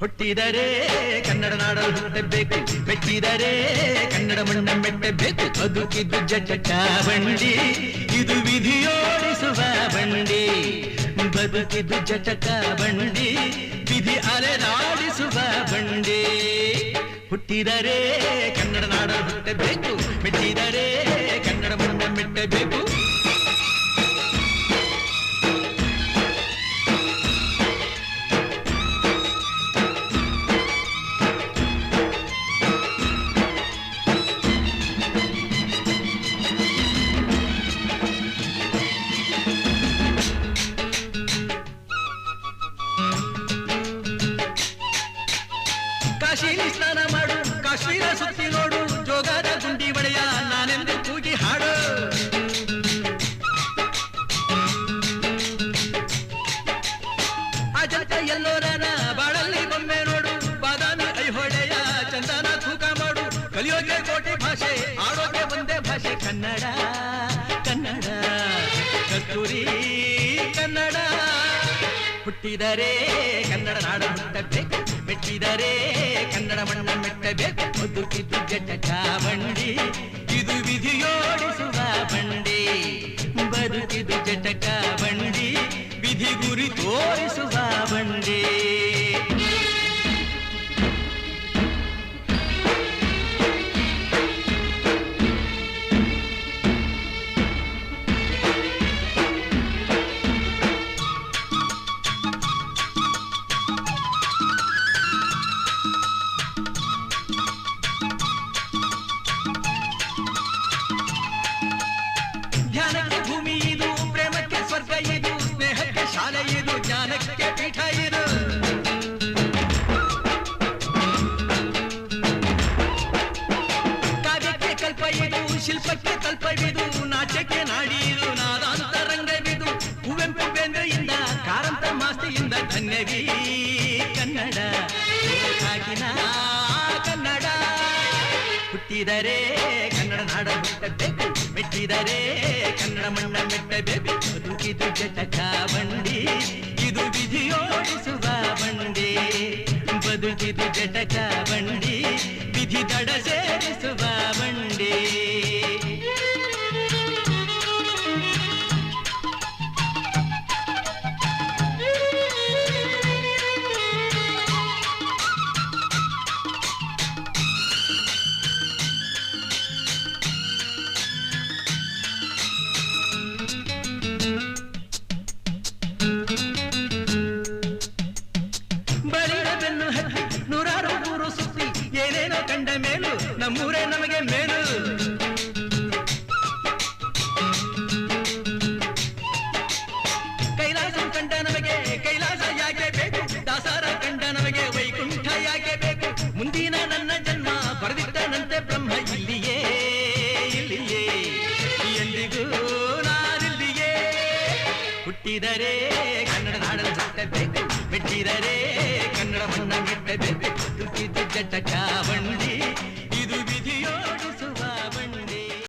ಹುಟ್ಟಿದರೆ ಕನ್ನಡ ನಾಡಲು ಹುಟ್ಟಬೇಕು, ಮೆಟ್ಟಿದರೆ ಕನ್ನಡ ಮಣ್ಣ ಮೆಟ್ಟಬೇಕು. ಬದುಕಿದ್ದು ಜಟ ಬಂಡಿ, ಇದು ವಿಧಿಯೋಡಿಸುವ ಬಂಡಿ. ಬದುಕಿದ್ದು ಜಟಕ ಬಂಡಿ, ವಿಧಿ ಅಲೆದಾಡಿಸುವ ಬಂಡಿ. ಹುಟ್ಟಿದರೆ ಕನ್ನಡ ನಾಡಲು ಹುಟ್ಟಬೇಕು, ಮೆಟ್ಟಿದರೆ ಕನ್ನಡ ಮಣ್ಣ ಮೆಟ್ಟಬೇಕು. ಕಾಶಿಲಿ ಸ್ನಾನ ಮಾಡು, ಕಾಶ್ಮೀರ ಸುತ್ತಿ ನೋಡು, ಜೋಗದ ಗುಂಡಿ ಬಡೆಯ ನಾನೆಂದು ಕೂಗಿ ಹಾಡು. ಅಜಂತ ಎಲ್ಲೋರನ ಬಾಳಲ್ಲಿ ಬೊಮ್ಮೆ ನೋಡು, ಬಾದಾಮಿ ಐಹೊಳೆಯ ಚಂದನ ತೂಕ ಮಾಡು. ಕಲಿಯೋಗೆ ಕೋಟಿ ಭಾಷೆ, ಆಡೋಗೆ ಒಂದೇ ಭಾಷೆ ಕನ್ನಡ. ಕನ್ನಡ ಕಸ್ತೂರಿ ಕನ್ನಡ. ಹುಟ್ಟಿದರೆ ಕನ್ನಡ ನಾಡ ಹುಟ್ಟಬೇಕು, ಮೆಟ್ಟಿದರೆ ಕನ್ನಡ ಮಣ್ಣ ಮೆಟ್ಟಬೇಕು. ಬದುಕಿದ್ದು ಜಟಕ ಬಂಡಿ, ಇದು ವಿಧಿಯೋಡಿಸುವ ಬಂಡಿ. ಬದುಕಿದ್ದು ಜಟಕ ಬಂಡಿ, ವಿಧಿ ಗುರಿ ತೋರಿಸುವ ಬಂಡಿ. ಧ್ಯಾನಕ್ಕೆ ಭೂಮಿ ಇದು, ಪ್ರೇಮಕ್ಕೆ ಸ್ವರ್ಗ ಇದು, ಸ್ನೇಹಕ್ಕೆ ಶಾಲೆ ಇದು, ಜ್ಞಾನಕ್ಕೆ ಪೀಠ ಇದು. ಕಾವ್ಯಕ್ಕೆ ಕಲ್ಪ ಇದು, ಶಿಲ್ಪಕ್ಕೆ ಕಲ್ಪವಿದು, ನಾಟ್ಯಕ್ಕೆ ನಾಡಿ ಇದು, ನಾದಾಂತರಂಗವಿದು. ಕುವೆಂಪು ಬೇಂದ್ರೆಯಿಂದ, ಕಾರಂತ ಮಾಸ್ತಿಯಿಂದ ಧನ್ಯವೀ ಕನ್ನಡ. ಸಾಗಿನ ಕನ್ನಡ. ಹುಟ್ಟಿದರೆ ಕನ್ನಡ ನಾಡ ಹುಟ್ಟಬೇಕು, ಮೆಟ್ಟಿದರೆ ಕನ್ನಡ ಮಣ್ಣ ಮೆಟ್ಟಬೇಕು. ಬದುಕಿದು ಜಟಕ ಬಂಡಿ, ಇದು ವಿಧಿಯೋಡಿಸುವ ಬಂಡಿ. ಬದುಕಿದು ಜಟಕ ಬಂಡಿ, ವಿಧಿ ದಡ ಸೇರಿಸುವ ಬಂಡಿ. ನೂರಾರು ಊರು ಸುತ್ತಿ ಏನೇನೋ ಕಂಡ ಮೇಲು, ನಮ್ಮೂರೇ ನಮಗೆ ಮೇಲು. ಕೈಲಾಸ ಕಂಡ ನಮಗೆ ಕೈಲಾಸ ಯಾಕೆ ಬೇಕು, ದಾಸರ ಕಂಡ ನಮಗೆ ವೈಕುಂಠ ಯಾಕೆ ಬೇಕು. ಮುಂದಿನ ನನ್ನ ಜನ್ಮ ಬರೆದಿಟ್ಟನಂತೆ ಬ್ರಹ್ಮ ಇಲ್ಲಿಯೇ ಇಲ್ಲಿಯೇ, ಎಂದಿಗೂ ನಾನಿಲ್ಲಿಯೇ. ಹುಟ್ಟಿದರೆ ಕನ್ನಡ ನಾಡಲು ಹುಟ್ಟಬೇಕು, ಮೆಟ್ಟಿದರೆ ಕನ್ನಡ ಮಣ್ಣ ಮೆಟ್ಟಬೇಕು. ಬದುಕಿದ್ದು ಜಟಕ ಬಂಡಿ,